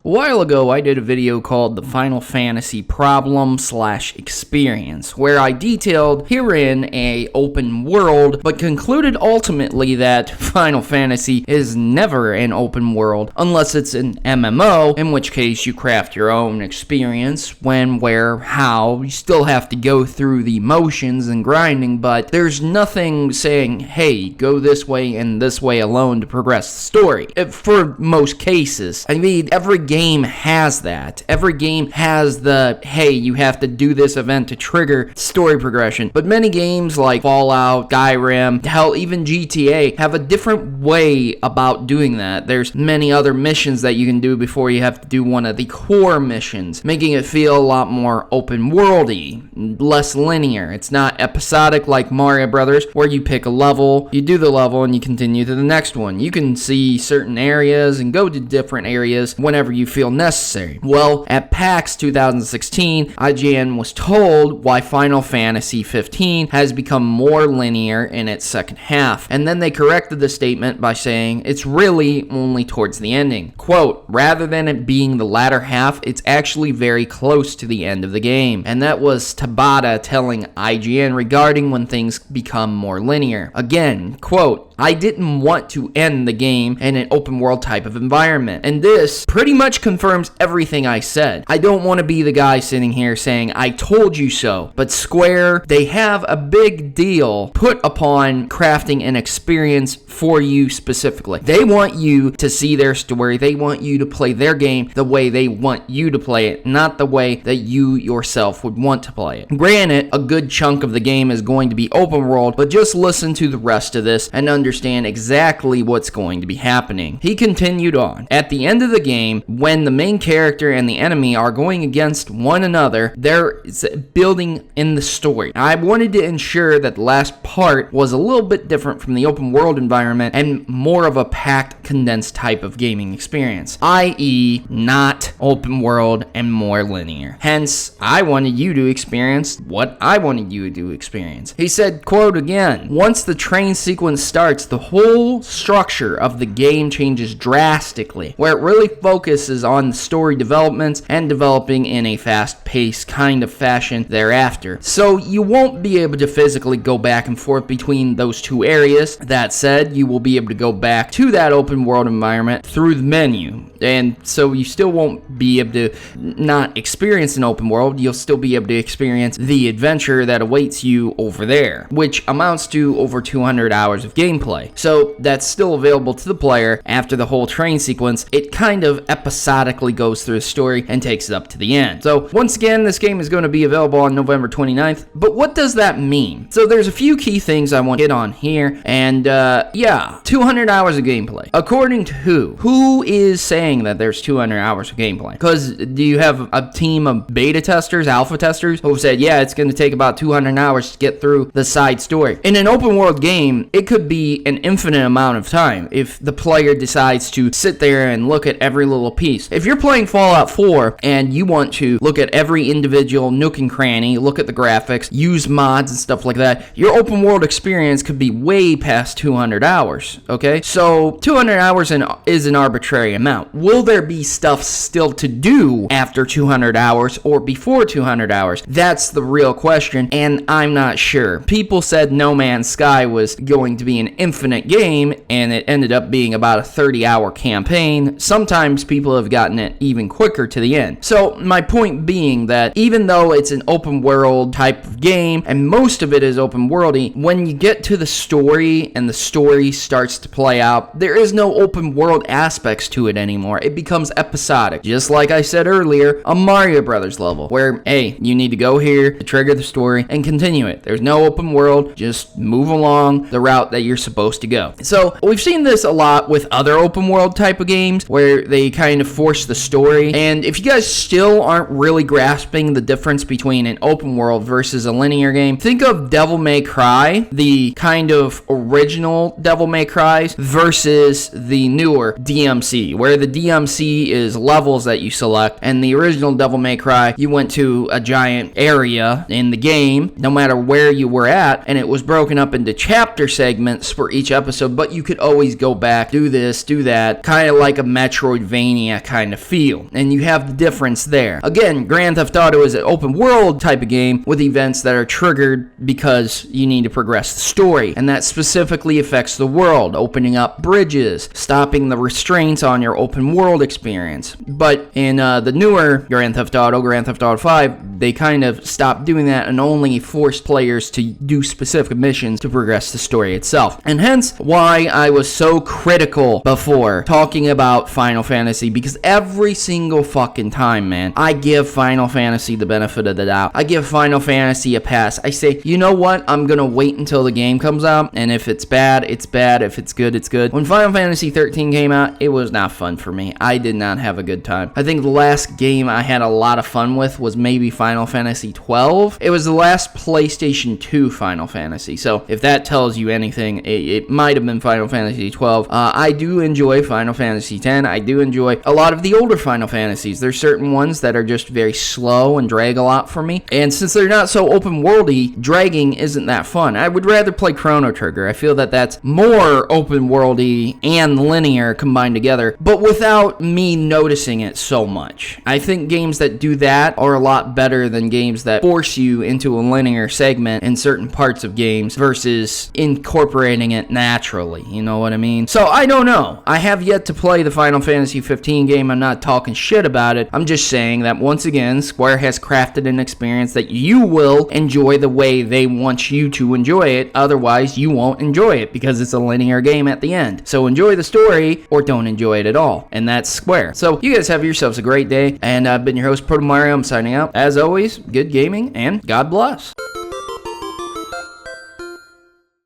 A while ago, I did a video called The Final Fantasy Problem/Experience, where I detailed herein a open world, but concluded ultimately that Final Fantasy is never an open world, unless it's an MMO, in which case you craft your own experience, when, where, how. You still have to go through the motions and grinding, but there's nothing saying, hey, go this way and this way alone to progress the story. For most cases. I mean, every game has that. Every game has the, hey, you have to do this event to trigger story progression. But many games like Fallout, Skyrim, hell, even GTA have a different way about doing that. There's many other missions that you can do before you have to do one of the core missions, making it feel a lot more open worldy, less linear. It's not episodic like Mario Brothers, where you pick a level, you do the level, and you continue to the next one. You can see certain areas and go to different areas whenever you feel necessary. Well, at PAX 2016, IGN was told why Final Fantasy 15 has become more linear in its second half, and then they corrected the statement by saying it's really only towards the ending. Quote, rather than it being the latter half, it's actually very close to the end of the game. And that was Tabata telling IGN regarding when things become more linear. Again, quote, I didn't want to end the game in an open world type of environment. And this pretty much confirms everything I said. I don't want to be the guy sitting here saying, I told you so. But Square, they have a big deal put upon crafting an experience for you specifically. They want you to see their story. They want you to play their game the way they want you to play it, not the way that you yourself would want to play it. Granted, a good chunk of the game is going to be open world, but just listen to the rest of this and understand exactly what's going to be happening. He continued on. At the end of the game, when the main character and the enemy are going against one another, there is building in the story. I wanted to ensure that the last part was a little bit different from the open world environment and more of a packed, condensed type of gaming experience, i.e. not open world and more linear. Hence, I wanted you to experience what I wanted you to experience. He said, quote again, once the train sequence starts, the whole structure of the game changes drastically, where it really focuses on the story developments and developing in a fast-paced kind of fashion thereafter. So you won't be able to physically go back and forth between those two areas. That said, you will be able to go back to that open world environment through the menu. And so you still won't be able to not experience an open world. You'll still be able to experience the adventure that awaits you over there, which amounts to over 200 hours of gameplay. So that's still available to the player after the whole train sequence. It kind of episodically goes through the story and takes it up to the end. So once again, this game is going to be available on November 29th. But what does that mean? So there's a few key things I want to hit on here. And yeah, 200 hours of gameplay. According to who? Who is saying that there's 200 hours of gameplay? Because do you have a team of beta testers, alpha testers, who have said, yeah, it's going to take about 200 hours to get through the side story? In an open world game, it could be an infinite amount of time if the player decides to sit there and look at every little piece. If you're playing Fallout 4 and you want to look at every individual nook and cranny, look at the graphics, use mods and stuff like that, your open world experience could be way past 200 hours, okay? So 200 hours is an arbitrary amount. Will there be stuff still to do after 200 hours or before 200 hours? That's the real question, and I'm not sure. People said No Man's Sky was going to be an infinite game, and it ended up being about a 30-hour campaign. Sometimes people have gotten it even quicker to the end. So my point being that even though it's an open world type of game, and most of it is open worldy, when you get to the story and the story starts to play out, there is no open world aspects to it anymore. It becomes episodic. Just like I said earlier, a Mario Brothers level, where, hey, you need to go here to trigger the story and continue it. There's no open world, just move along the route that you're supposed to go. So we've seen this a lot with other open world type of games where they kind of force the story. And if you guys still aren't really grasping the difference between an open world versus a linear game, think of Devil May Cry, the kind of original Devil May Cries, versus the newer DMC, where the DMC is levels that you select, and the original Devil May Cry, you went to a giant area in the game, no matter where you were at, and it was broken up into chapter segments for each episode, but you could always go back, do this, do that, kind of like a Metroidvania kind of feel. And you have the difference there. Again, Grand Theft Auto is an open world type of game with events that are triggered because you need to progress the story, and that specifically affects the world, opening up bridges, stopping the restraints on your open world experience. But in the newer Grand Theft Auto 5, they kind of stopped doing that and only forced players to do specific missions to progress the story itself. And hence why I was so critical before talking about Final Fantasy, because every single fucking time, man, I give Final Fantasy the benefit of the doubt. I give Final Fantasy a pass. I say, you know what? I'm gonna wait until the game comes out, and if it's bad, it's bad. If it's good, it's good. When Final Fantasy 13 came out, it was not fun for me. I did not have a good time. I think the last game I had a lot of fun with was maybe Final Fantasy 12. It was the last PlayStation 2 Final Fantasy, so if that tells you anything, it might have been Final Fantasy 12. I do enjoy Final Fantasy 10. I do enjoy a lot of the older Final Fantasies. There's certain ones that are just very slow and drag a lot for me, and since they're not so open worldy, dragging isn't that fun. I would rather play Chrono Trigger. I feel that that's more open worldy and linear combined together, but without me noticing it so much. I think games that do that are a lot better than games that force you into a linear segment in certain parts of games versus incorporating it naturally, you know what I mean? So I don't know. I have yet to play the Final Fantasy 15 game. I'm not talking shit about it. I'm just saying that once again, Square has crafted an experience that you will enjoy the way they want you to enjoy it. Otherwise, you won't enjoy it because it's a linear game at the end. So enjoy the story or don't enjoy it at all. And that's Square. So you guys have yourselves a great day. And I've been your host, Protomario. I'm signing out. As always, good gaming and God bless.